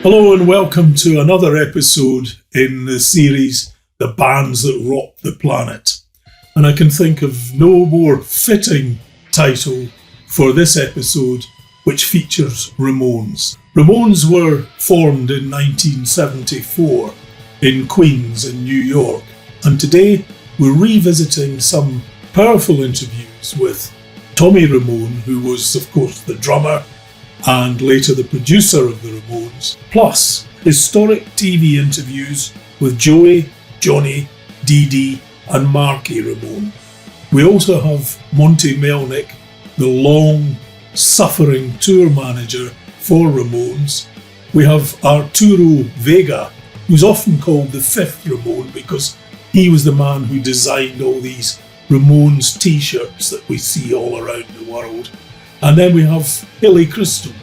Hello and welcome to another episode in the series, The Bands That Rock the Planet. And I can think of no more fitting title for this episode, which features Ramones. Ramones were formed in 1974 in Queens in New York. And today we're revisiting some powerful interviews with Tommy Ramone, who was of course the drummer and later the producer of the Ramones, plus historic TV interviews with Joey, Jonny, Dee Dee and Marky Ramone. We also have Monte Melnick, the long-suffering tour manager for Ramones. We have Arturo Vega, who's often called the fifth Ramone because he was the man who designed all these Ramones t-shirts that we see all around the world. And then we have Holly Kristal,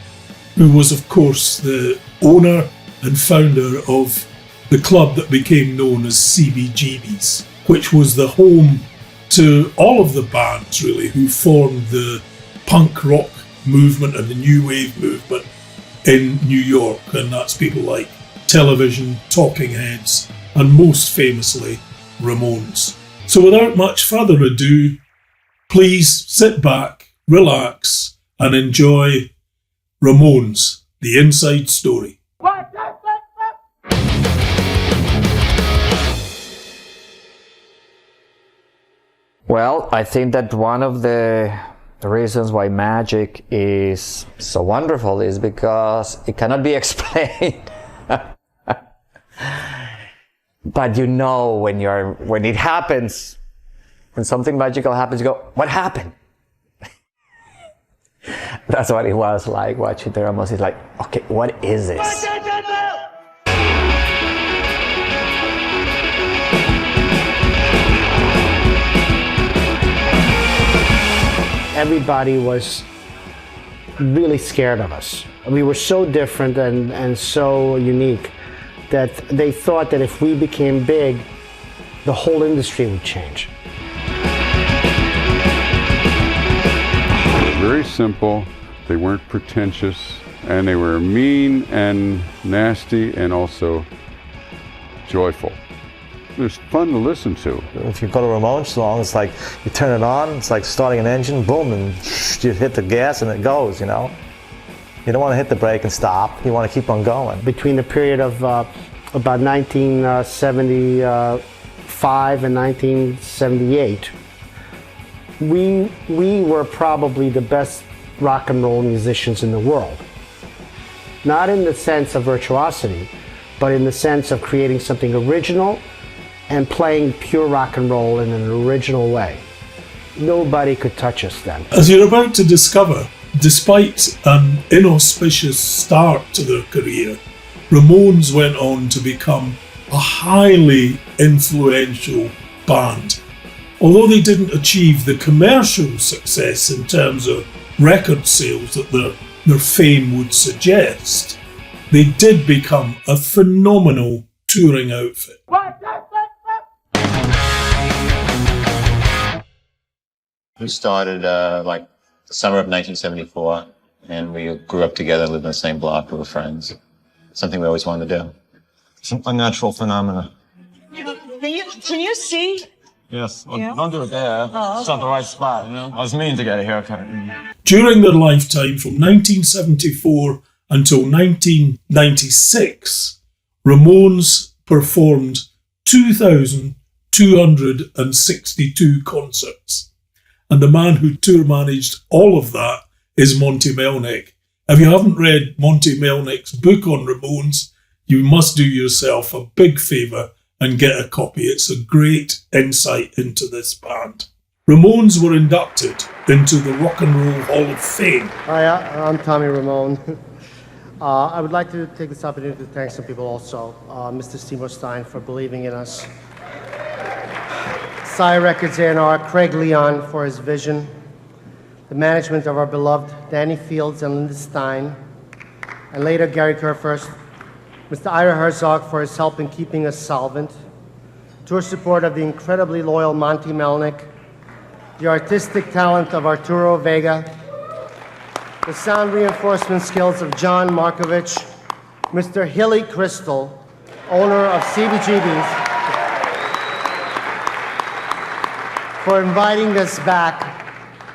who was of course the owner and founder of the club that became known as CBGBs, which was the home to all of the bands really who formed the punk rock movement and the new wave movement in New York. And that's people like Television, Talking Heads, and most famously Ramones. So without much further ado, please sit back, relax, and enjoy Ramones, The Inside Story. Well, I think that one of the reasons why magic is so wonderful is because it cannot be explained. But you know when it happens, when something magical happens, you go, what happened? That's what it was like watching the Ramones. It's like, okay, what is this? Everybody was really scared of us. We were so different and so unique that they thought that if we became big, the whole industry would change. Very simple, they weren't pretentious, and they were mean and nasty and also joyful. It was fun to listen to. If you go to a Ramones song, it's like you turn it on, it's like starting an engine, boom, and you hit the gas and it goes, you know? You don't want to hit the brake and stop, you want to keep on going. Between the period of about 1975 and 1978, we were probably the best rock and roll musicians in the world. Not in the sense of virtuosity, but in the sense of creating something original and playing pure rock and roll in an original way. Nobody could touch us then. As you're about to discover, despite an inauspicious start to their career, Ramones went on to become a highly influential band. Although they didn't achieve the commercial success in terms of record sales that their fame would suggest, they did become a phenomenal touring outfit. We started like the summer of 1974, and we grew up together, lived in the same block, we were friends. Something we always wanted to do. It's an unnatural phenomena. Can you see? Yes. Well, Yeah. don't do it there. It's not the right spot, you know? I was meaning to get a haircut. During their lifetime from 1974 until 1996, Ramones performed 2,262 concerts. And the man who tour managed all of that is Monte Melnick. If you haven't read Monte Melnick's book on Ramones, you must do yourself a big favour and get a copy. It's a great insight into this band. Ramones were inducted into the Rock and Roll Hall of Fame. Hi, I'm Tommy Ramone. I would like to take this opportunity to thank some people also. Mr. Seymour Stein for believing in us. Sire Records A&R, Craig Leon for his vision. The management of our beloved Danny Fields and Linda Stein. And later Gary Kurfürst. Mr. Ira Herzog for his help in keeping us solvent. Tour support of the incredibly loyal Monte Melnick. The artistic talent of Arturo Vega. The sound reinforcement skills of John Markovich. Mr. Holly Kristal, owner of CBGBs, for inviting us back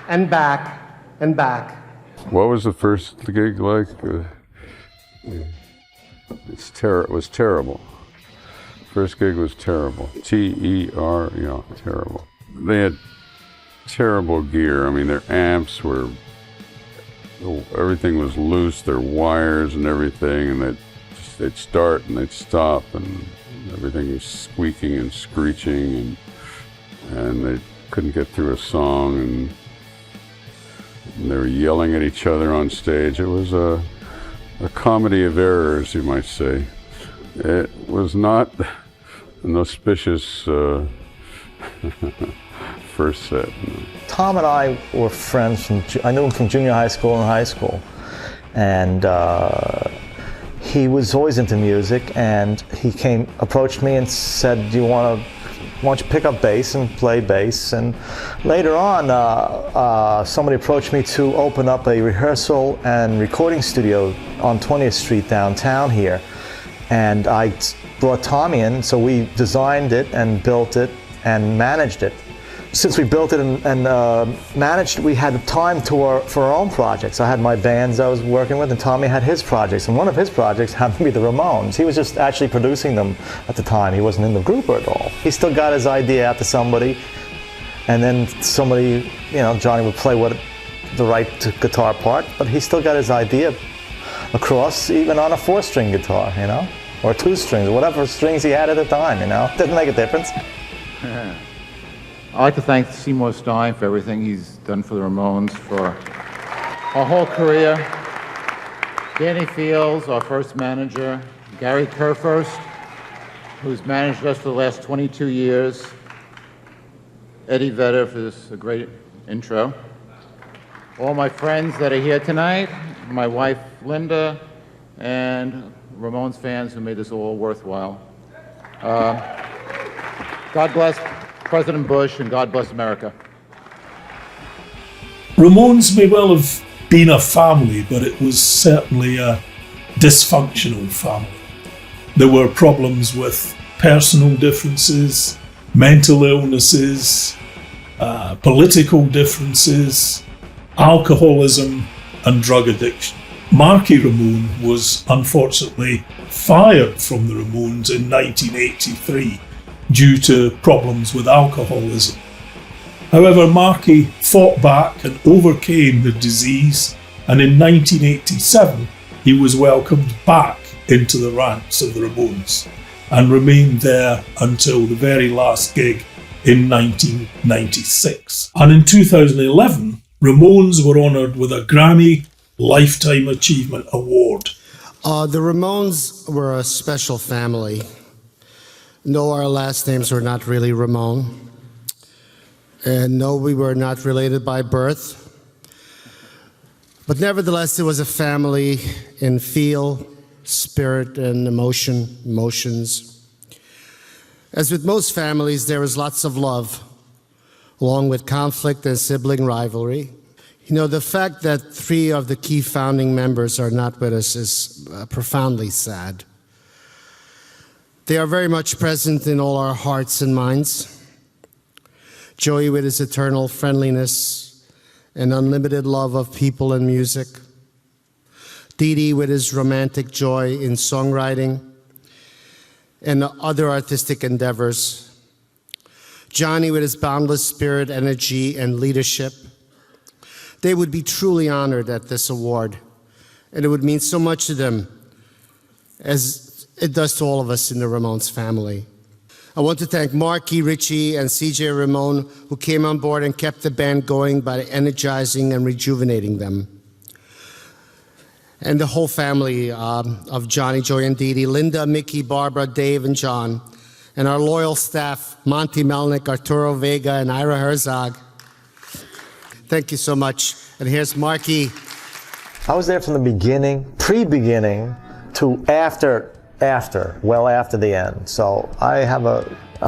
and back and back. What was the first gig like? It was terrible. First gig was terrible. T-E-R, terrible. They had terrible gear. I mean, their amps were, everything was loose, their wires and everything, and they'd start and they'd stop, and everything was squeaking and screeching, and they couldn't get through a song, and they were yelling at each other on stage. It was a comedy of errors, you might say. It was not an auspicious first set. Tom and I were friends I knew him from junior high school and high school. And he was always into music, and he approached me and said, why don't you pick up bass and play bass? And later on, somebody approached me to open up a rehearsal and recording studio on 20th Street downtown here. And I brought Tommy in, so we designed it and built it and managed it. Since we built it and managed, we had time for our own projects. I had my bands I was working with, and Tommy had his projects. And one of his projects happened to be the Ramones. He was just actually producing them at the time. He wasn't in the group at all. He still got his idea out to somebody, and then somebody, Jonny would play the right guitar part, but he still got his idea across, even on a 4-string guitar, or 2 strings, whatever strings he had at the time, Didn't make a difference. I'd like to thank Seymour Stein for everything he's done for the Ramones for our whole career. Danny Fields, our first manager. Gary Kurfürst, who's managed us for the last 22 years. Eddie Vedder for this great intro. All my friends that are here tonight, my wife Linda, and Ramones fans who made this all worthwhile. God bless President Bush, and God bless America. Ramones may well have been a family, but it was certainly a dysfunctional family. There were problems with personal differences, mental illnesses, political differences, alcoholism, and drug addiction. Marky Ramone was unfortunately fired from the Ramones in 1983 due to problems with alcoholism. However, Marky fought back and overcame the disease, and in 1987 he was welcomed back into the ranks of the Ramones and remained there until the very last gig in 1996. And in 2011, Ramones were honoured with a Grammy Lifetime Achievement Award. The Ramones were a special family. No, our last names were not really Ramone. And no, we were not related by birth. But nevertheless, it was a family in feel, spirit, and emotions. As with most families, there was lots of love, along with conflict and sibling rivalry. The fact that 3 of the key founding members are not with us is profoundly sad. They are very much present in all our hearts and minds. Joey with his eternal friendliness and unlimited love of people and music. Dee Dee with his romantic joy in songwriting and other artistic endeavors. Jonny with his boundless spirit, energy, and leadership. They would be truly honored at this award, and it would mean so much to them as it does to all of us in the Ramones family. I want to thank Marky, Richie, and CJ Ramone, who came on board and kept the band going by energizing and rejuvenating them. And the whole family of Jonny, Joey, and Dee Dee, Linda, Mickey, Barbara, Dave, and John, and our loyal staff, Monte, Melnick, Arturo Vega, and Ira Herzog. Thank you so much. And here's Marky. I was there from the beginning, pre-beginning, to after the end. So I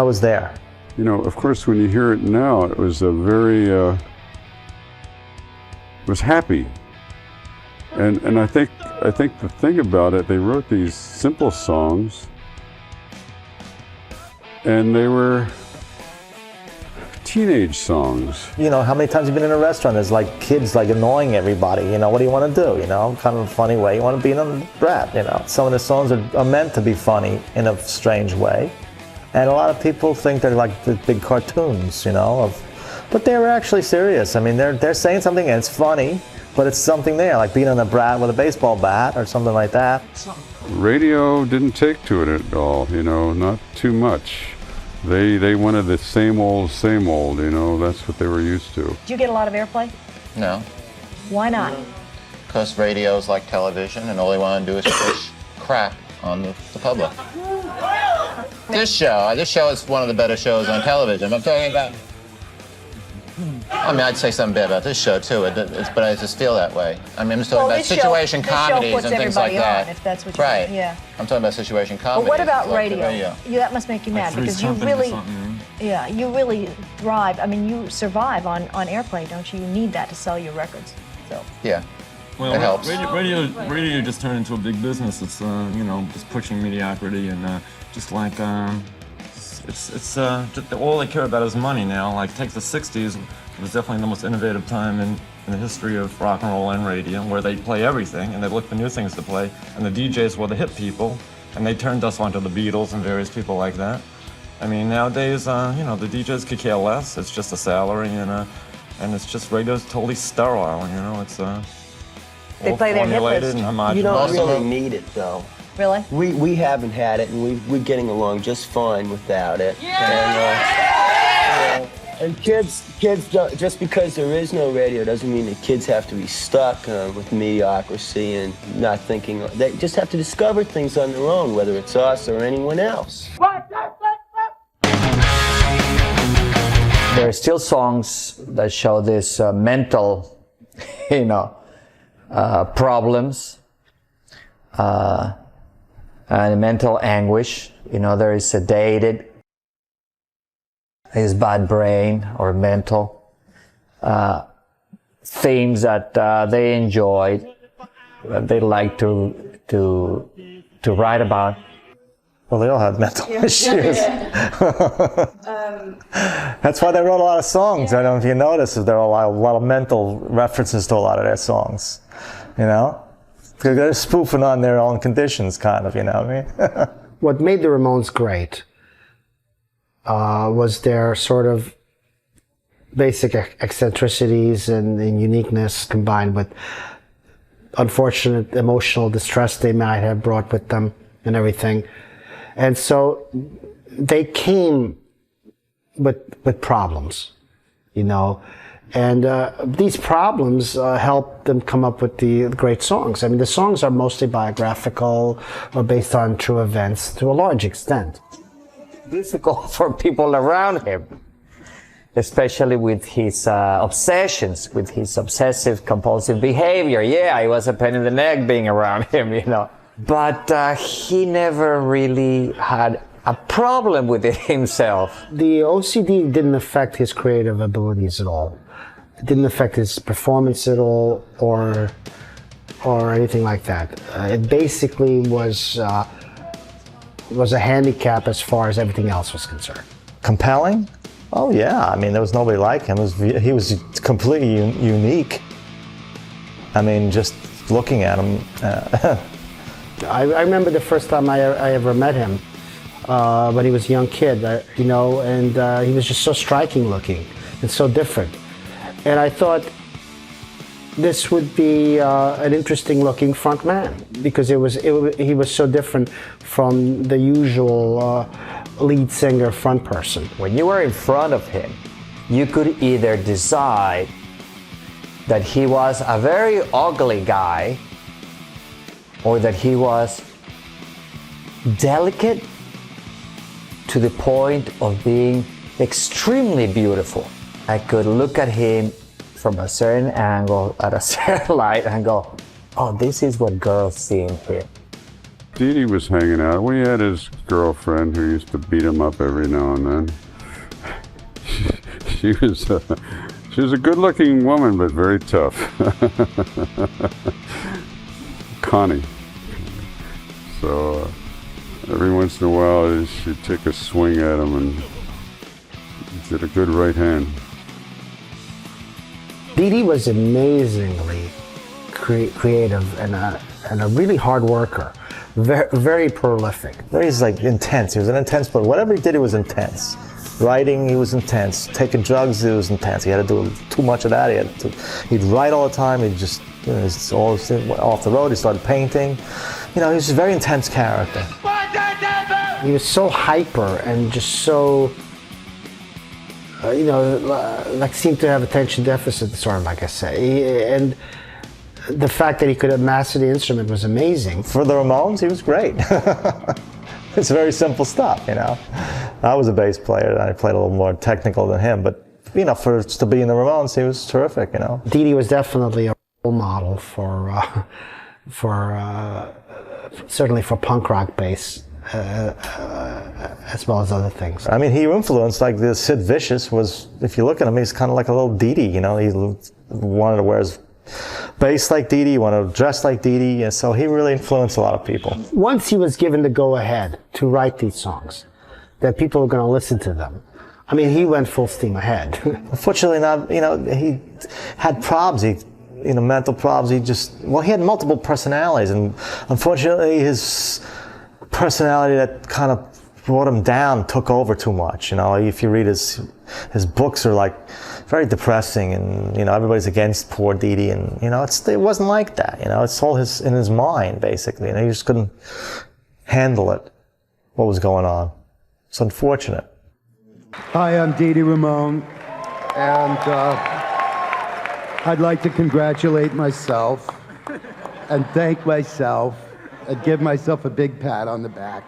was there. Of course, when you hear it now, it was a very, it was happy. And I think the thing about it, they wrote these simple songs, and they were teenage songs. You know, how many times have you been in a restaurant? There's like kids like annoying everybody. You know, what do you want to do? You know, kind of a funny way. You want to be in a brat. You know, some of the songs are meant to be funny in a strange way, and a lot of people think they're like the big cartoons. You know, but they were actually serious. I mean, they're saying something and it's funny, but it's something there, like being on a brat with a baseball bat or something like that. Radio didn't take to it at all. You know, not too much. They wanted the same old, you know, that's what they were used to. Do you get a lot of airplay? No, Why not? because radio is like television, and all they want to do is push crap on the public. This show is one of the better shows on television. I'm talking about. I mean, I'd say something bad about this show too, but I just feel that way. I mean, I'm just talking about situation comedies and things like that. If that's what right. Yeah. I'm talking about situation comedies. But what about like radio? Yeah, that must make you mad because you really, you really thrive. I mean, you survive on airplay, don't you? You need that to sell your records. So. Yeah. Well, it helps. Radio just turned into a big business. It's you know, just pushing mediocrity and just like it's just all they care about is money now. Like take the '60s, it was definitely the most innovative time in the history of rock and roll and radio, where they play everything and they look for new things to play. And the DJs were the hit people, and they turned us onto the Beatles and various people like that. I mean, nowadays, you know, the DJs could care less. It's just a salary and it's just radio's totally sterile. You know, it's They play their hit list. And homogenous. You don't really need it, though. Really? We haven't had it, and we're getting along just fine without it. And kids don't, just because there is no radio doesn't mean that kids have to be stuck with mediocrity and not thinking. They just have to discover things on their own, whether it's us or anyone else. There are still songs that show this mental, you know, problems and mental anguish. You know, there is sedated, is bad brain or mental themes that they enjoyed, that they like to write about. Well, they all had mental issues. That's why they wrote a lot of songs. I don't know if you notice, there are a lot of mental references to a lot of their songs. You know, they're spoofing on their own conditions, kind of. You know what I mean? What made the Ramones great was their sort of basic eccentricities and uniqueness combined with unfortunate emotional distress they might have brought with them and everything. And so they came with problems, you know, and these problems helped them come up with the great songs. I mean, the songs are mostly biographical or based on true events to a large extent. Difficult for people around him, especially with his obsessions, with his obsessive compulsive behavior. Yeah, it was a pain in the neck being around him, you know. But he never really had a problem with it himself. The OCD didn't affect his creative abilities at all. It didn't affect his performance at all or anything like that. It basically was a handicap as far as everything else was concerned. Compelling? Oh yeah, I mean, there was nobody like him. He was completely unique. I mean, just looking at him. I remember the first time I ever met him, when he was a young kid, you know, and he was just so striking looking and so different. And I thought this would be an interesting looking front man because he was so different from the usual lead singer front person. When you were in front of him, you could either decide that he was a very ugly guy or that he was delicate to the point of being extremely beautiful. I could look at him from a certain angle, at a certain light, and go, oh, this is what girls see in here. Dee Dee was hanging out. We had his girlfriend who used to beat him up every now and then. She was a good-looking woman, but very tough. punny. So every once in a while, she'd take a swing at him, and he did a good right hand. Dee Dee was amazingly creative and a really hard worker. Very, very prolific. He's like intense. He was an intense player. Whatever he did, it was intense. Writing, he was intense. Taking drugs, it was intense. He had to do too much of that. He'd write all the time. He'd just, he's always off the road. He started painting. He was a very intense character. He was so hyper and just so, like seemed to have attention deficit disorder, like I say. And the fact that he could master the instrument was amazing. For the Ramones, he was great. It's very simple stuff, I was a bass player, and I played a little more technical than him, but, to be in the Ramones, he was terrific, Dee Dee was definitely a role model certainly for punk rock bass, as well as other things. I mean, he influenced, like, the Sid Vicious was, if you look at him, he's kind of like a little Dee Dee, he wanted to wear his bass like Dee Dee, he wanted to dress like Dee Dee, and so he really influenced a lot of people. Once he was given the go-ahead to write these songs, that people were going to listen to them, I mean, he went full steam ahead. Unfortunately, he had problems. Mental problems. He had multiple personalities, and unfortunately, his personality that kind of brought him down took over too much. If you read his books are like very depressing, and everybody's against poor Dee Dee, and it wasn't like that. It's all in his mind basically, and he just couldn't handle it. What was going on? It's unfortunate. Hi, I'm Dee Dee Ramone, and I'd like to congratulate myself and thank myself and give myself a big pat on the back.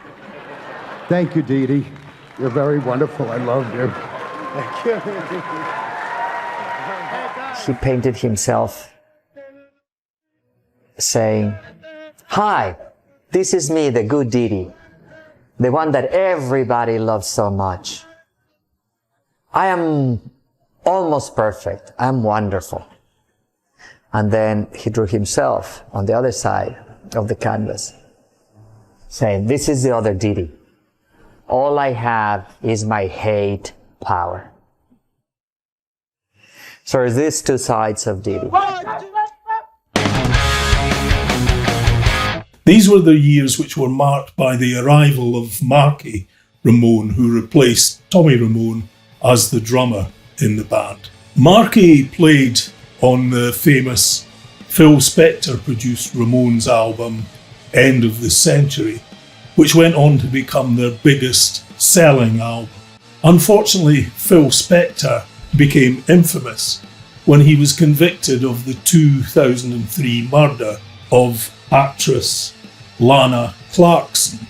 Thank you, Dee Dee. You're very wonderful. I love you. Thank you. He painted himself saying, "Hi, this is me, the good Dee Dee, the one that everybody loves so much. I am almost perfect. I'm wonderful." And then he drew himself on the other side of the canvas, saying, "This is the other Dee Dee. All I have is my hate power." So there's these two sides of Dee Dee. These were the years which were marked by the arrival of Marky Ramone, who replaced Tommy Ramone as the drummer in the band. Marky played on the famous Phil Spector-produced Ramones album, End of the Century, which went on to become their biggest selling album. Unfortunately, Phil Spector became infamous when he was convicted of the 2003 murder of actress Lana Clarkson,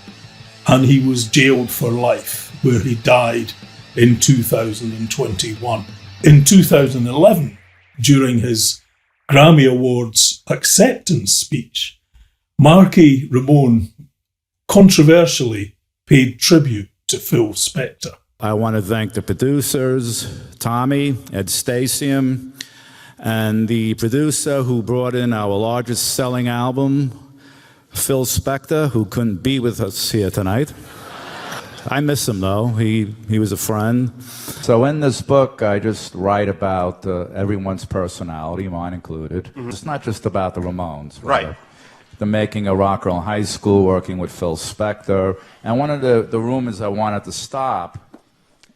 and he was jailed for life, where he died in 2021. In 2011, during his Grammy Awards acceptance speech, Marky Ramone controversially paid tribute to Phil Spector. I want to thank the producers, Tommy, Ed Stasium, and the producer who brought in our largest selling album, Phil Spector, who couldn't be with us here tonight. I miss him, though. He was a friend. So in this book, I just write about everyone's personality, mine included. Mm-hmm. It's not just about the Ramones. Right. The making of rock and roll high school, working with Phil Spector. And one of the rumors I wanted to stop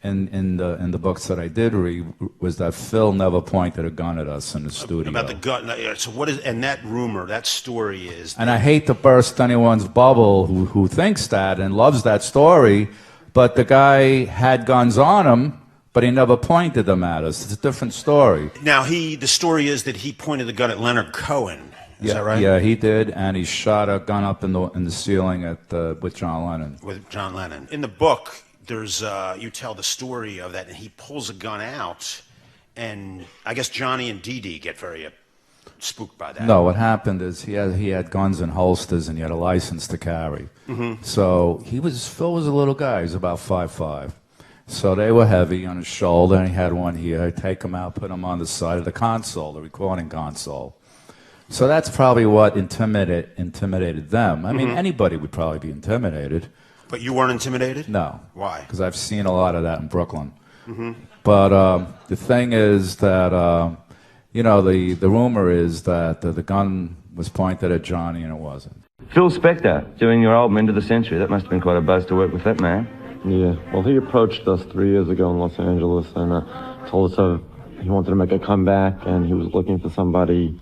in the books that I did read was that Phil never pointed a gun at us in the studio. About the gun. So what is, and that rumor, that story is... And I hate to burst anyone's bubble who thinks that and loves that story, but the guy had guns on him, but he never pointed them at us. It's a different story. Now, the story is that he pointed the gun at Leonard Cohen. Is that right? Yeah, he did, and he shot a gun up in the ceiling with John Lennon. With John Lennon. In the book, there's you tell the story of that, and he pulls a gun out, and I guess Jonny and Dee Dee get very spooked by that. No, what happened is he had guns in holsters, and he had a license to carry. Mm-hmm. So Phil was a little guy. He was about 5'5". So they were heavy on his shoulder, and he had one here. I'd take him out, put him on the side of the console, the recording console. So that's probably what intimidated them. I mean, anybody would probably be intimidated. But you weren't intimidated? No. Why? Because I've seen a lot of that in Brooklyn. But the thing is that, the rumor is that the gun was pointed at Jonny and it wasn't. Phil Spector, doing your album Into the Century, that must have been quite a buzz to work with that man. Yeah, well, he approached us 3 years ago in Los Angeles and told us he wanted to make a comeback and he was looking for somebody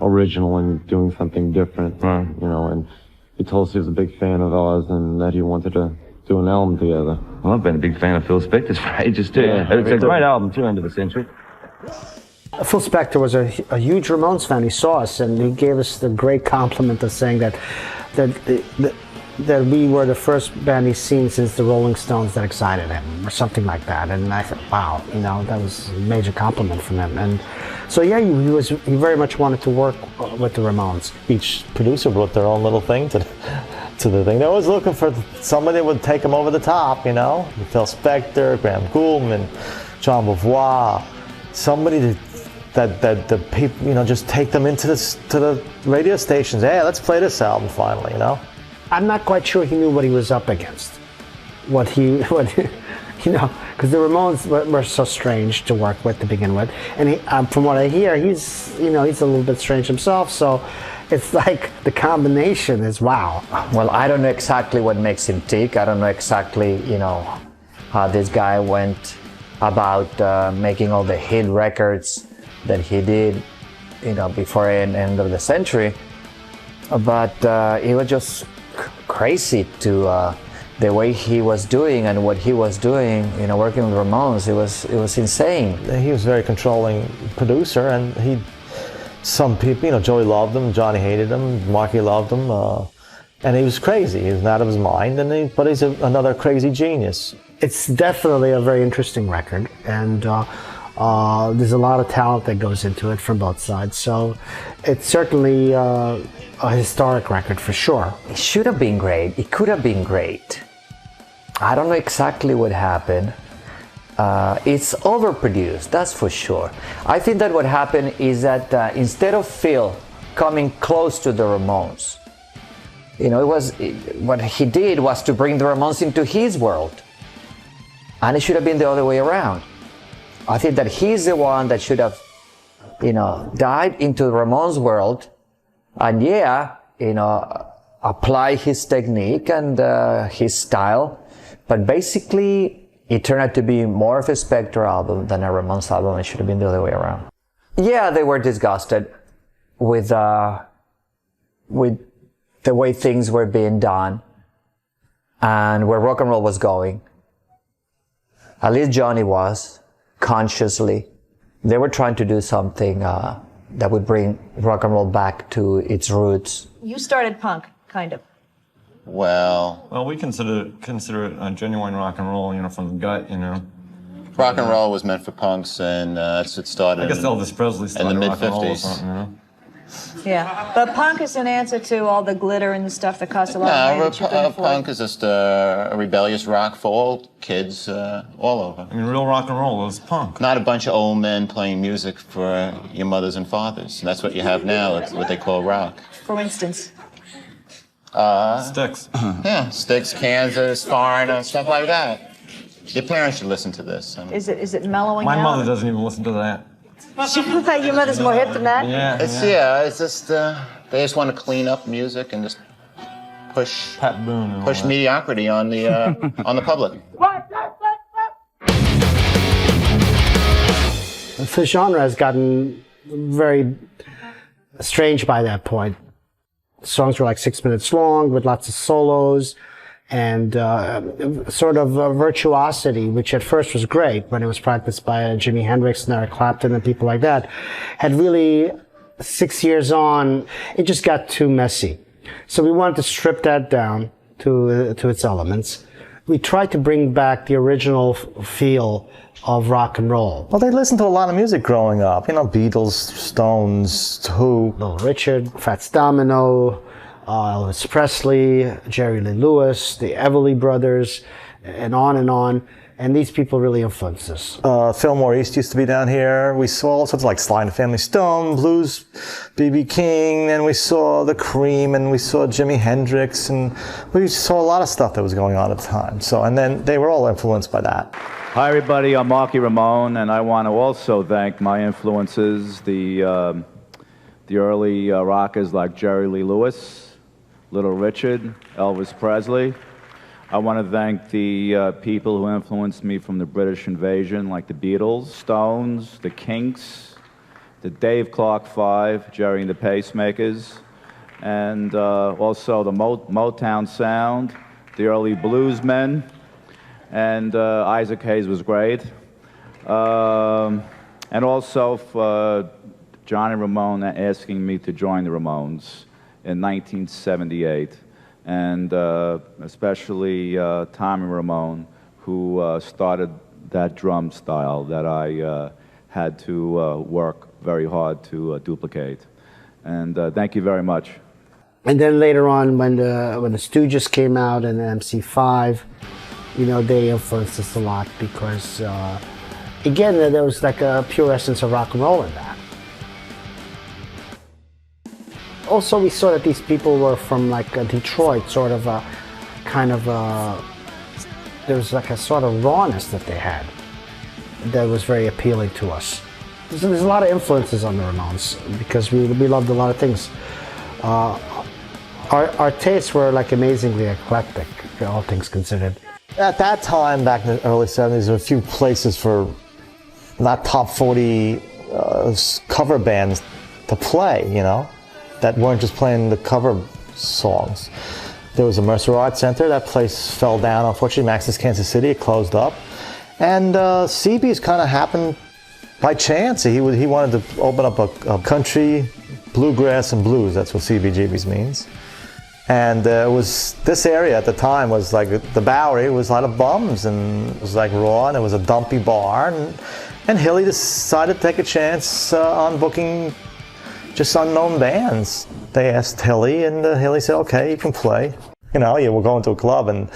original and doing something different, and he told us he was a big fan of ours and that he wanted to do an album together. Well, I've been a big fan of Phil Spector's for ages too. Yeah, It's a great album too, Into the Century. Phil Spector was a huge Ramones fan. He saw us and he gave us the great compliment of saying that we were the first band he's seen since the Rolling Stones that excited him, or something like that. And I thought, wow, that was a major compliment from him. And so yeah, he very much wanted to work with the Ramones. Each producer brought their own little thing to the thing. They were always looking for somebody that would take them over the top, Phil Spector, Graham Gouldman, John Beauvoir, somebody that the people, just take them to the radio stations. Hey, let's play this album finally, I'm not quite sure he knew what he was up against. Because the Ramones were so strange to work with to begin with. And from what I hear, he's a little bit strange himself. So it's like the combination is wow. Well, I don't know exactly what makes him tick. I don't know exactly, how this guy went about making all the hit records that he did, before the end of the century. But it was just crazy to the way he was doing and what he was doing, working with Ramones. It was insane. He was a very controlling producer, and some people, Joey loved him, Jonny hated him, Marky loved him, and he was crazy. He was out of his mind, but he's another crazy genius. It's definitely a very interesting record, and there's a lot of talent that goes into it from both sides. So it's certainly a historic record for sure. It should have been great. It could have been great. I don't know exactly what happened. It's overproduced, that's for sure. I think that what happened is that instead of Phil coming close to the Ramones, what he did was to bring the Ramones into his world. And it should have been the other way around. I think that he's the one that should have, dived into the Ramones world and apply his technique and his style. But basically, it turned out to be more of a Spector album than a Ramones album. It should have been the other way around. Yeah, they were disgusted with the way things were being done and where rock and roll was going. At least Jonny was, consciously. They were trying to do something that would bring rock and roll back to its roots. You started punk, kind of. Well, we consider it a genuine rock and roll, from the gut, Rock and roll was meant for punks, and it started. I guess Elvis Presley started in the rock and roll or mid-50s. something, Yeah, but punk is an answer to all the glitter and the stuff that costs a lot of money that you can afford. Punk is just a rebellious rock for all kids all over. I mean, real rock and roll is punk. Not a bunch of old men playing music for your mothers and fathers. And that's what you have now. It's what they call rock. For instance? Styx. Yeah, Styx, Kansas, Foreigner, stuff like that. Your parents should listen to this. Is it mellowing My out? mother doesn't even listen to that. Your mother's more hip than that? Yeah. It's just they just want to clean up music and just push Pat Boone and push all that. mediocrity on the on the public. The genre has gotten very strange by that point. Songs were like 6 minutes long with lots of solos and sort of virtuosity, which at first was great when it was practiced by Jimi Hendrix and Eric Clapton and people like that, had really, 6 years on, it just got too messy. So we wanted to strip that down to its elements. We tried to bring back the original feel of rock and roll. Well, they listened to a lot of music growing up. Beatles, Stones, Who. Little Richard, Fats Domino, Elvis Presley, Jerry Lee Lewis, the Everly Brothers, and on and on. And these people really influenced us. Fillmore East used to be down here. We saw all sorts of like Sly and the Family Stone, Blues, B.B. King, and we saw The Cream, and we saw Jimi Hendrix, and we saw a lot of stuff that was going on at the time. So, and then they were all influenced by that. Hi everybody, I'm Marky Ramone, and I want to also thank my influences, the early rockers like Jerry Lee Lewis, Little Richard, Elvis Presley. I want to thank the people who influenced me from the British invasion, like the Beatles, Stones, the Kinks, the Dave Clark Five, Jerry and the Pacemakers, and also the Motown Sound, the early bluesmen, and Isaac Hayes was great. And also for Jonny Ramone asking me to join the Ramones in 1978. And especially Tommy Ramone, who started that drum style that I had to work very hard to duplicate. And thank you very much. And then later on, when the Stooges came out and MC5, you know, they influenced us a lot because, again, there was like a pure essence of rock and roll in that. Also, we saw that these people were from like Detroit, sort of a kind of there was like a sort of rawness that they had that was very appealing to us. There's a lot of influences on the Ramones because we loved a lot of things. Our tastes were like amazingly eclectic, all things considered. At that time, back in the early 70s, there were a few places for not top 40 cover bands to play, you know, that weren't just playing the cover songs. There was a Mercer Arts Center. That place fell down. Unfortunately, Max's Kansas City, it closed up. And CB's kind of happened by chance. He wanted to open up a country, bluegrass, and blues. That's what CBGBs means. And it was, this area at the time was like the Bowery. It was a lot of bums, and it was like raw, and it was a dumpy bar. And Hilly decided to take a chance on booking just unknown bands. They asked Hilly, and Hilly said, okay, you can play. You know, you were going to a club, and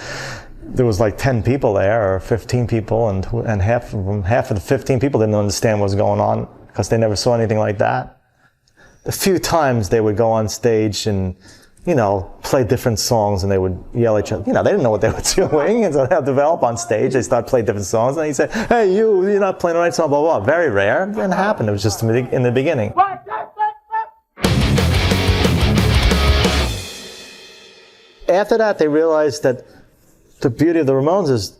there was like 10 people there, or 15 people, and half of the 15 people didn't understand what was going on because they never saw anything like that. A few times they would go on stage and, you know, play different songs, and they would yell at each other. You know, they didn't know what they were doing, and so they'll develop on stage. They start playing different songs, and he said, hey, you're not playing the right song, blah, blah, blah. Very rare. It didn't happen. It was just in the beginning. After that, they realized that the beauty of the Ramones is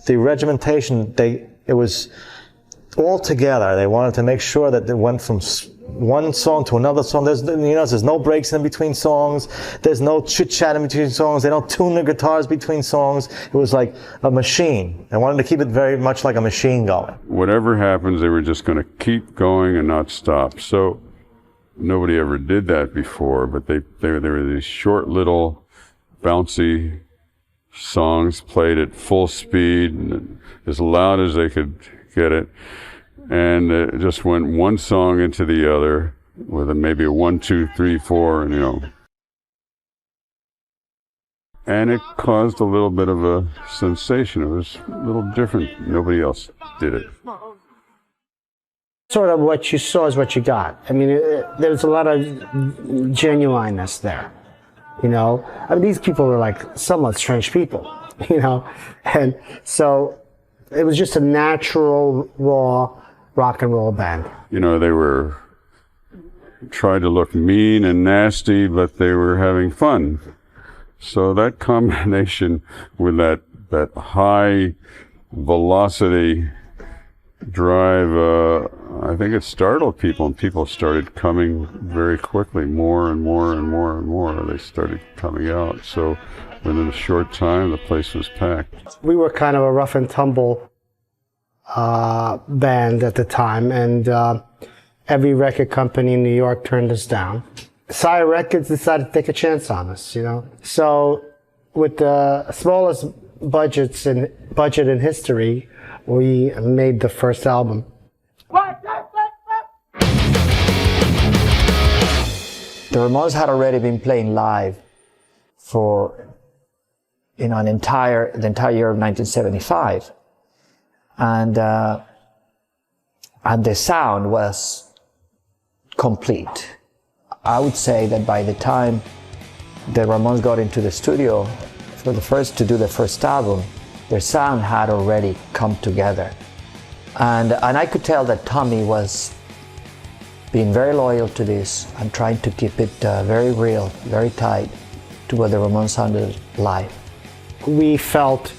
the regimentation. It was all together. They wanted to make sure that they went from one song to another song. There's no breaks in between songs. There's no chit-chat in between songs. They don't tune the guitars between songs. It was like a machine. They wanted to keep it very much like a machine going. Whatever happens, they were just going to keep going and not stop. So nobody ever did that before, but they were these short little bouncy songs played at full speed and as loud as they could get it, and it just went one song into the other with maybe a 1, 2, 3, 4, and you know, and it caused a little bit of a sensation. It was a little different. Nobody else did it. Sort of what you saw is what you got. I mean, there's a lot of genuineness there. You know, I mean, these people were like somewhat strange people, you know, and so it was just a natural, raw rock and roll band. You know, they were tried to look mean and nasty, but they were having fun. So that combination with that high velocity drive, I think it startled people, and people started coming very quickly, more and more and more and more. They started coming out. So within a short time, the place was packed. We were kind of a rough and tumble band at the time, and every record company in New York turned us down. Sire Records decided to take a chance on us, you know. So with the smallest budget in history, we made the first album. The Ramones had already been playing live for, you know, the entire year of 1975. And the sound was complete. I would say that by the time the Ramones got into the studio to do the first album, their sound had already come together. And I could tell that Tommy was being very loyal to this and trying to keep it very real, very tight to what the Ramones sounded like. We felt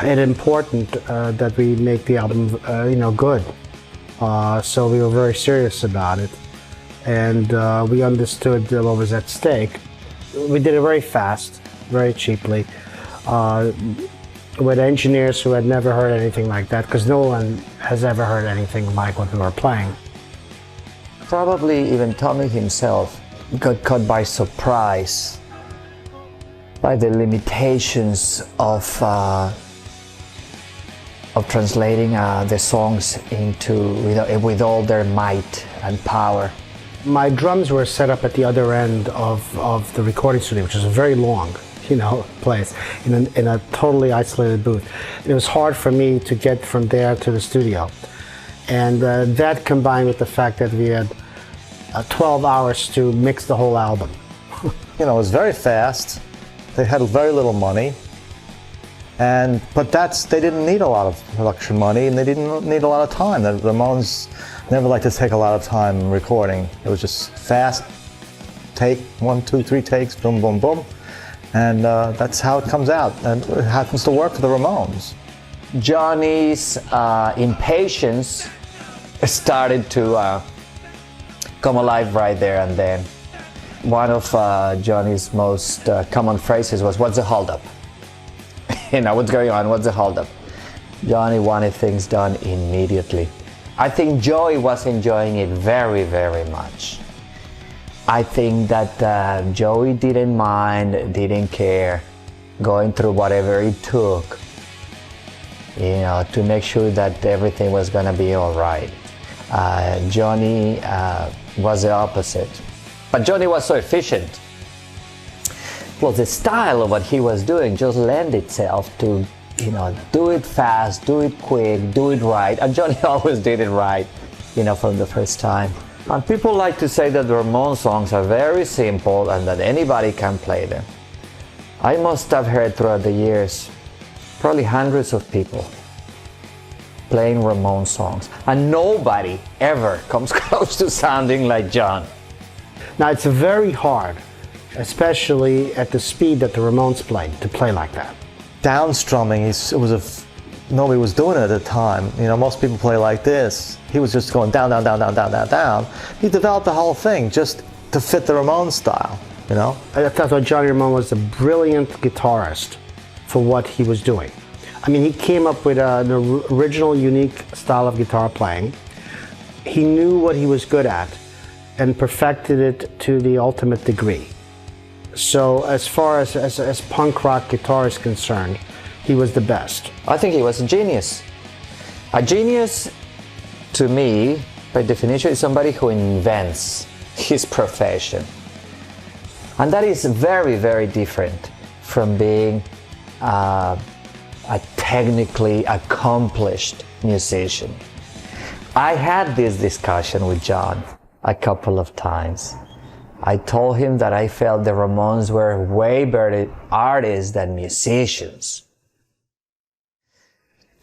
it important that we make the album, good. So we were very serious about it, and we understood what was at stake. We did it very fast, very cheaply, with engineers who had never heard anything like that, because no one has ever heard anything like what we were playing. Probably even Tommy himself got caught by surprise by the limitations of translating the songs with all their might and power. My drums were set up at the other end of the recording studio, which is a very long, place, in a totally isolated booth. It was hard for me to get from there to the studio. And that combined with the fact that we had 12 hours to mix the whole album. It was very fast. They had very little money. But they didn't need a lot of production money, and they didn't need a lot of time. The Ramones never liked to take a lot of time recording. It was just fast, take 1, 2, 3 takes, boom, boom, boom. And that's how it comes out. And it happens to work for the Ramones. Jonny's impatience started to come alive right there and then. One of Jonny's most common phrases was, "What's the holdup?" What's going on? What's the holdup? Jonny wanted things done immediately. I think Joey was enjoying it very, very much. I think that Joey didn't mind, didn't care, going through whatever it took, to make sure that everything was going to be all right. Jonny was the opposite. But Jonny was so efficient. Well, the style of what he was doing just lent itself to, do it fast, do it quick, do it right. And Jonny always did it right, from the first time. And people like to say that the Ramones songs are very simple and that anybody can play them. I must have heard throughout the years probably hundreds of people playing Ramones songs, and nobody ever comes close to sounding like John. Now, it's very hard, especially at the speed that the Ramones played, to play like that. Downstrumming, nobody was doing it at the time. Most people play like this. He was just going down, down, down, down, down, down, down. He developed the whole thing just to fit the Ramones style, I thought Jonny Ramone was a brilliant guitarist for what he was doing. I mean, he came up with an original, unique style of guitar playing. He knew what he was good at and perfected it to the ultimate degree. So as far as punk rock guitar is concerned, he was the best. I think he was a genius. A genius, to me, by definition, is somebody who invents his profession. And that is very, very different from being a technically accomplished musician. I had this discussion with John a couple of times. I told him that I felt the Ramones were way better artists than musicians.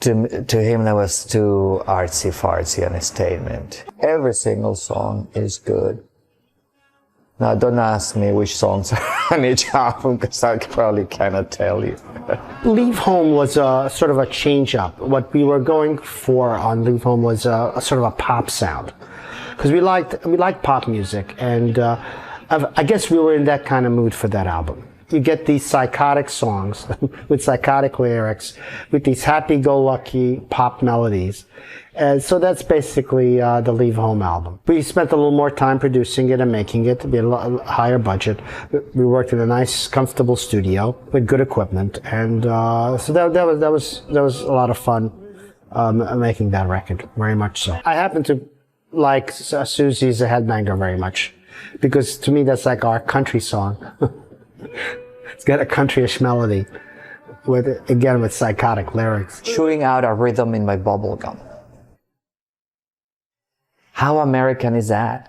To him, that was too artsy-fartsy an statement. Every single song is good. Now, don't ask me which songs are on each album, because I probably cannot tell you. Leave Home was sort of a change-up. What we were going for on Leave Home was a sort of a pop sound, because we liked pop music, and I guess we were in that kind of mood for that album. You get these psychotic songs with psychotic lyrics, with these happy-go-lucky pop melodies. And so that's basically the Leave Home album. We spent a little more time producing it and making it. We had a higher budget. We worked in a nice, comfortable studio with good equipment, and so that was a lot of fun making that record. Very much so. I happen to like Susie's a Headbanger very much, because to me that's like our country song. It's got a countryish melody. with psychotic lyrics. Chewing out a rhythm in my bubble gum. How American is that?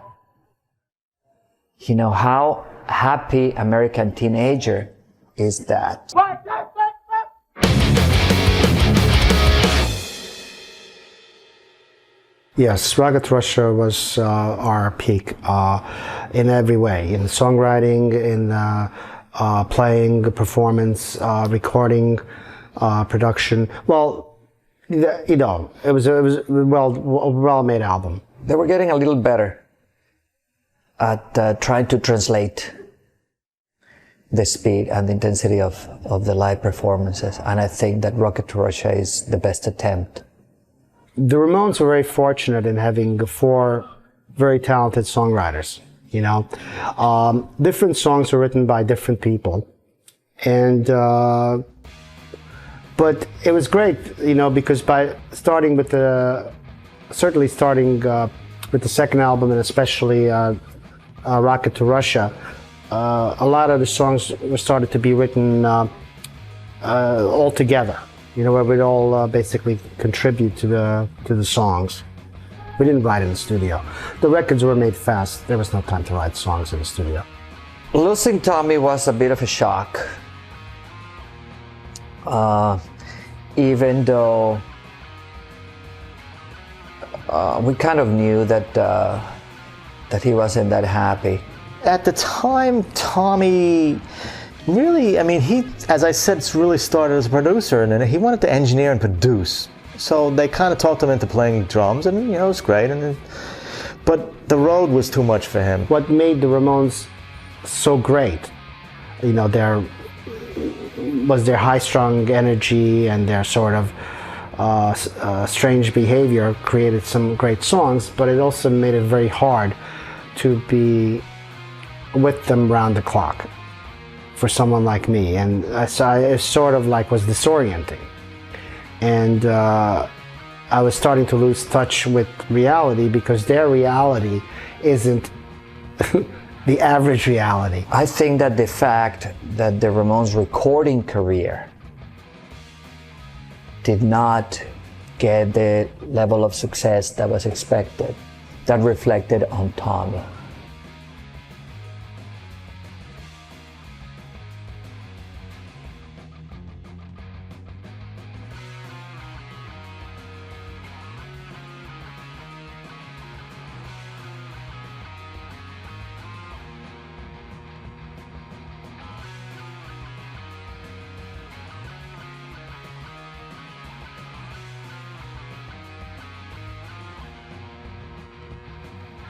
You know, how happy American teenager is that? Yes, Rocket Russia was our peak in every way, in songwriting, in playing, performance, recording, production. Well, you know, it was a well-made album. They were getting a little better at trying to translate the speed and the intensity of the live performances, and I think that Rocket to Russia is the best attempt. The Ramones were very fortunate in having 4 very talented songwriters, you know. Different songs were written by different people, and but it was great, you know, because by starting with the second album, and especially Rocket to Russia, a lot of the songs were started to be written all together. You know, where we'd all basically contribute to the songs. We didn't write in the studio. The records were made fast. There was no time to write songs in the studio. Losing Tommy was a bit of a shock. Even though we kind of knew that he wasn't that happy. At the time, Tommy really, I mean, he, as I said, really started as a producer, and then he wanted to engineer and produce. So they kind of talked him into playing drums, and you know, it was great. But the road was too much for him. What made the Ramones so great, you know, their high-strung energy and their sort of strange behavior created some great songs, but it also made it very hard to be with them round the clock for someone like me, and so it sort of like was disorienting, and I was starting to lose touch with reality, because their reality isn't the average reality. I think that the fact that the Ramones' recording career did not get the level of success that was expected, that reflected on Tommy.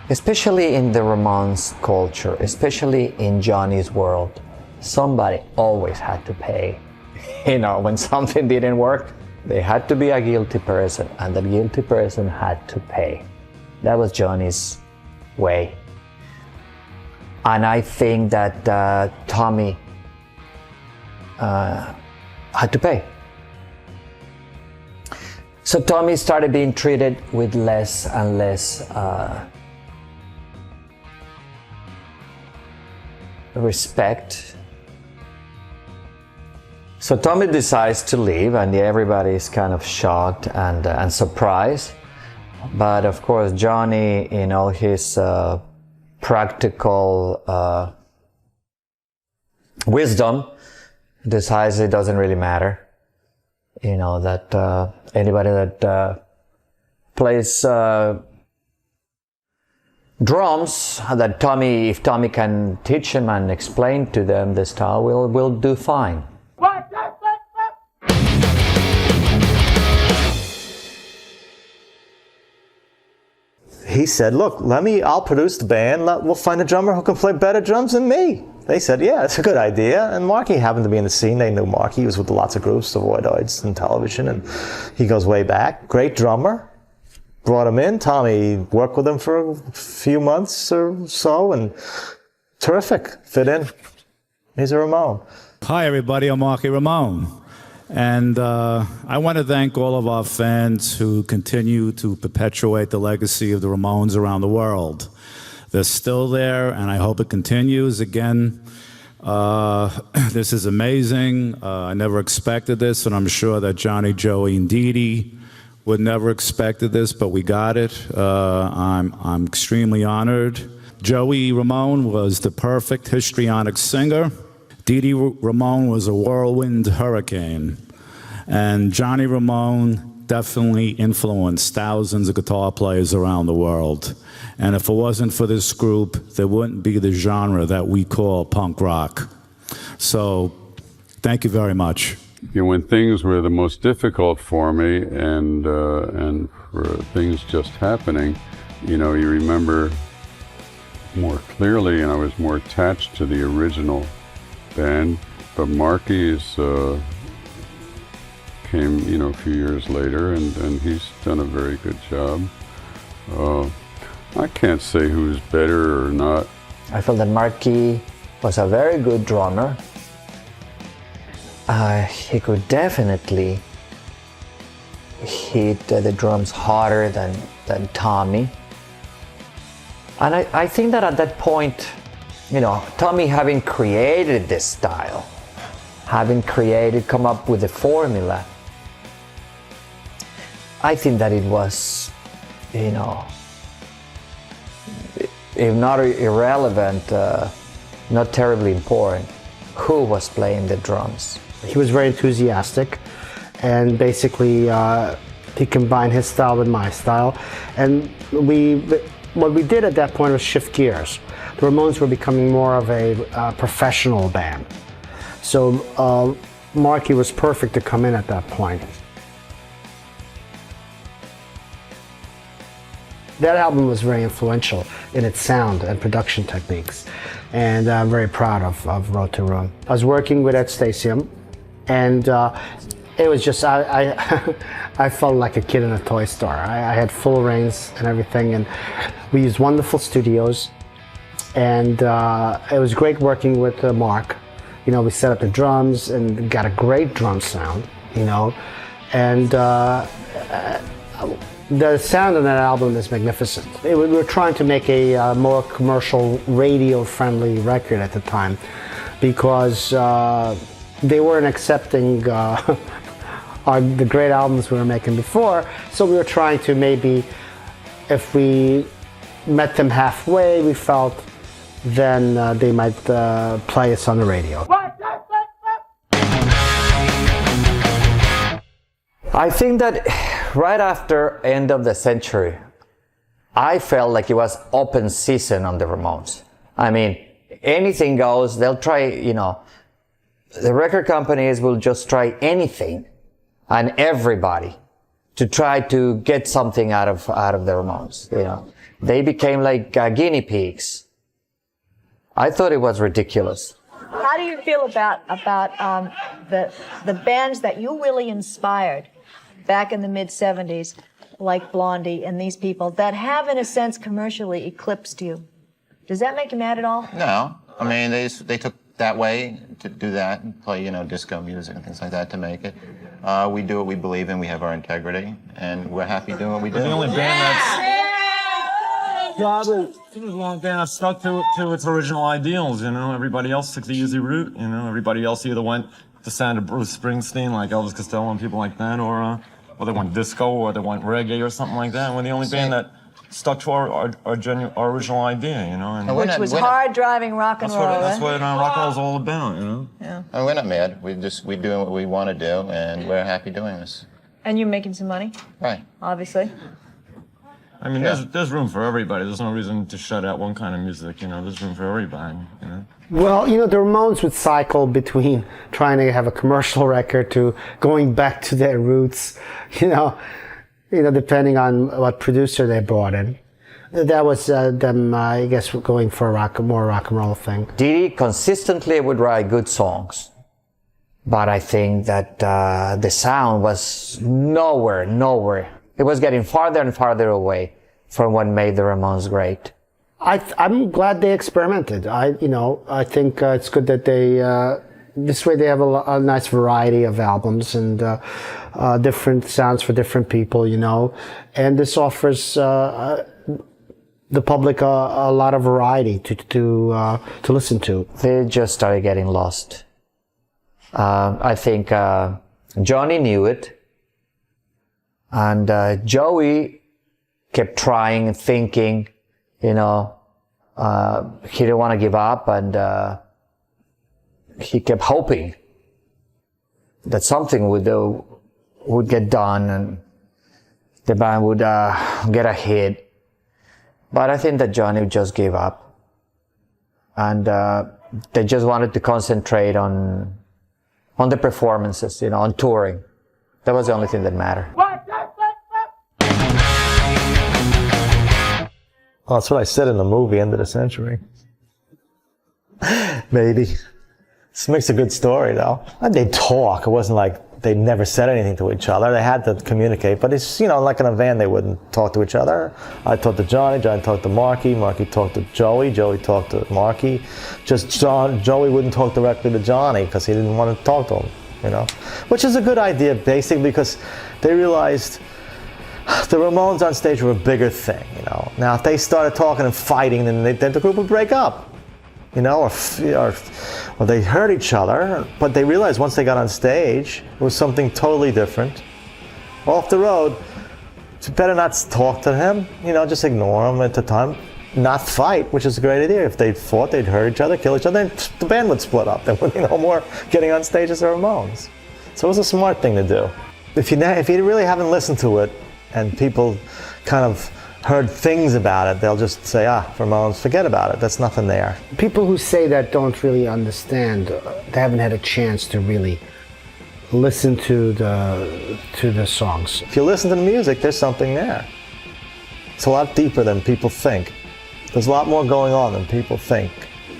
Especially in the Ramones culture, especially in Jonny's world, somebody always had to pay. You know, when something didn't work, there had to be a guilty person, and the guilty person had to pay. That was Jonny's way. And I think that Tommy had to pay. So Tommy started being treated with less and less respect. So Tommy decides to leave, and everybody is kind of shocked and surprised. But of course, Jonny, in all his practical wisdom, decides it doesn't really matter. You know, that anybody that plays drums, that Tommy, if Tommy can teach him and explain to them the style, will do fine. He said, look, I'll produce the band, we'll find a drummer who can play better drums than me. They said, yeah, it's a good idea. And Marky happened to be in the scene. They knew Marky. He was with lots of groups, the Voidoids and television, and he goes way back. Great drummer. Brought him in. Tommy worked with him for a few months or so, and terrific. Fit in. He's a Ramone. Hi, everybody. I'm Marky Ramone. And I want to thank all of our fans who continue to perpetuate the legacy of the Ramones around the world. They're still there, and I hope it continues. Again, This is amazing. I never expected this, and I'm sure that Jonny, Joey, and Dee Dee would never expected this, but we got it. I'm extremely honored. Joey Ramone was the perfect histrionic singer. Dee Dee Ramone was a whirlwind hurricane. And Jonny Ramone definitely influenced thousands of guitar players around the world. And if it wasn't for this group, there wouldn't be the genre that we call punk rock. So, thank you very much. You know, when things were the most difficult for me and for things just happening, you know, you remember more clearly, and I was more attached to the original band. But Marky's came, you know, a few years later, and he's done a very good job. I can't say who's better or not. I felt that Marky was a very good drummer. He could definitely hit the drums harder than Tommy. And I think that at that point, you know, Tommy having created this style, come up with the formula, I think that it was, you know, if not irrelevant, not terribly important, who was playing the drums. He was very enthusiastic, and basically he combined his style with my style. And what we did at that point was shift gears. The Ramones were becoming more of a professional band. So Marky was perfect to come in at that point. That album was very influential in its sound and production techniques, and I'm very proud of Road to Ruin. I was working with Ed Stasium, and it was just, I felt like a kid in a toy store. I had full reins and everything, and we used wonderful studios, and it was great working with Mark. You know, we set up the drums and got a great drum sound, you know, and the sound on that album is magnificent. We were trying to make a more commercial, radio-friendly record at the time, because they weren't accepting the great albums we were making before. So we were trying to maybe, if we met them halfway, we felt, then they might play us on the radio. I think that right after end of the century, I felt like it was open season on the Ramones. I mean, anything goes. They'll try, you know, the record companies will just try anything and everybody to try to get something out of the Ramones. You know, they became like guinea pigs. I thought it was ridiculous. How do you feel about the bands that you really inspired back in the mid-'70s, like Blondie and these people, that have, in a sense, commercially eclipsed you? Does that make you mad at all? No. I mean, they took that way to do that and play, you know, disco music and things like that to make it. We do what we believe in. We have our integrity, and we're happy doing what we do. The only band that stuck to its original ideals, you know. Everybody else took the easy route, you know. Everybody else either went the sound of Bruce Springsteen, like Elvis Costello and people like that, or they went disco, or they went reggae, or something like that. And we're the only band that stuck to our original idea, you know. And which was hard-driving rock and roll. That's what rock and roll's all about, you know. Yeah. And we're not mad. We're doing what we want to do, and we're happy doing this. And you're making some money, right? Obviously. I mean, there's room for everybody. There's no reason to shut out one kind of music, you know. There's room for everybody, you know. Well, you know, the Ramones would cycle between trying to have a commercial record to going back to their roots, you know, depending on what producer they brought in. That was them, I guess, going for a more rock and roll thing. Dee Dee consistently would write good songs, but I think that the sound was nowhere. It was getting farther and farther away from what made the Ramones great. I'm glad they experimented. I think it's good that they, this way they have a nice variety of albums and different sounds for different people, you know. And this offers, the public a lot of variety to listen to. They just started getting lost. I think Jonny knew it, and Joey kept trying and thinking, he didn't want to give up, and he kept hoping that something would get done and the band would get a hit. But I think that Jonny just gave up, and they just wanted to concentrate on the performances, on touring. That was the only thing that mattered. Oh, that's what I said in the movie, End of the Century. Maybe. This makes a good story, though. And they talk. It wasn't like they never said anything to each other. They had to communicate. But it's, like in a van, they wouldn't talk to each other. I talked to Jonny. Jonny talked to Marky. Marky talked to Joey. Joey talked to Marky. Joey wouldn't talk directly to Jonny because he didn't want to talk to him, Which is a good idea, basically, because they realized the Ramones on stage were a bigger thing, Now, if they started talking and fighting, then the group would break up, or they hurt each other. But they realized once they got on stage, it was something totally different. Off the road, it's better not talk to him, just ignore him at the time. Not fight, which is a great idea. If they fought, they'd hurt each other, kill each other, and the band would split up. There would be no more getting on stage as the Ramones. So it was a smart thing to do. If you really haven't listened to it, and people kind of heard things about it, they'll just say, Ramones, forget about it. That's nothing there. People who say that don't really understand. They haven't had a chance to really listen to the songs. If you listen to the music, there's something there. It's a lot deeper than people think. There's a lot more going on than people think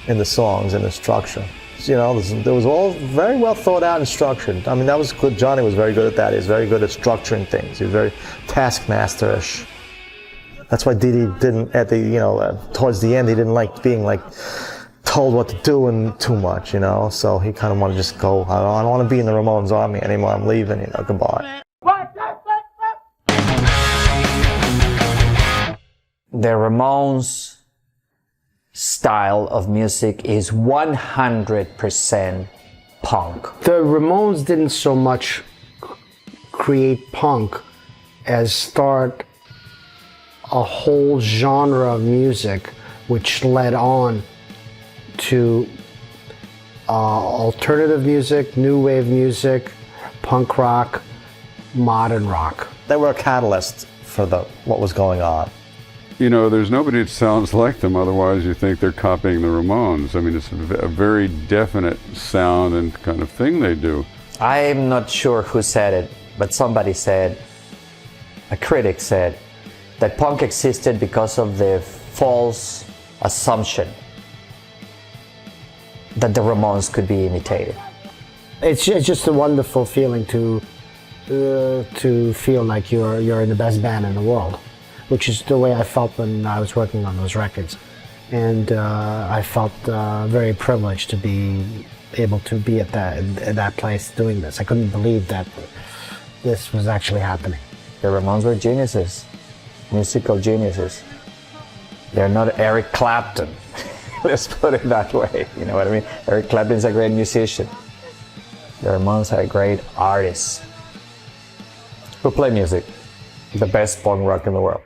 in the songs and the structure. There was all very well thought out and structured. I mean, that was good. Jonny was very good at that. He was very good at structuring things. He was very taskmaster-ish. That's why Dee Dee didn't, towards the end, he didn't like being told what to do and too much, So he kind of wanted to just go, I don't want to be in the Ramones army anymore. I'm leaving, goodbye. The Ramones style of music is 100% punk. The Ramones didn't so much create punk as start a whole genre of music which led on to alternative music, new wave music, punk rock, modern rock. They were a catalyst for what was going on. There's nobody that sounds like them, otherwise you think they're copying the Ramones. I mean, it's a very definite sound and kind of thing they do. I'm not sure who said it, but somebody said, a critic said, that punk existed because of the false assumption that the Ramones could be imitated. It's just a wonderful feeling to feel like you're in the best band in the world, which is the way I felt when I was working on those records. And I felt very privileged to be able to be at that place doing this. I couldn't believe that this was actually happening. The Ramones were geniuses, musical geniuses. They're not Eric Clapton. Let's put it that way, you know what I mean? Eric Clapton's a great musician. The Ramones are great artists who play music, the best punk rock in the world.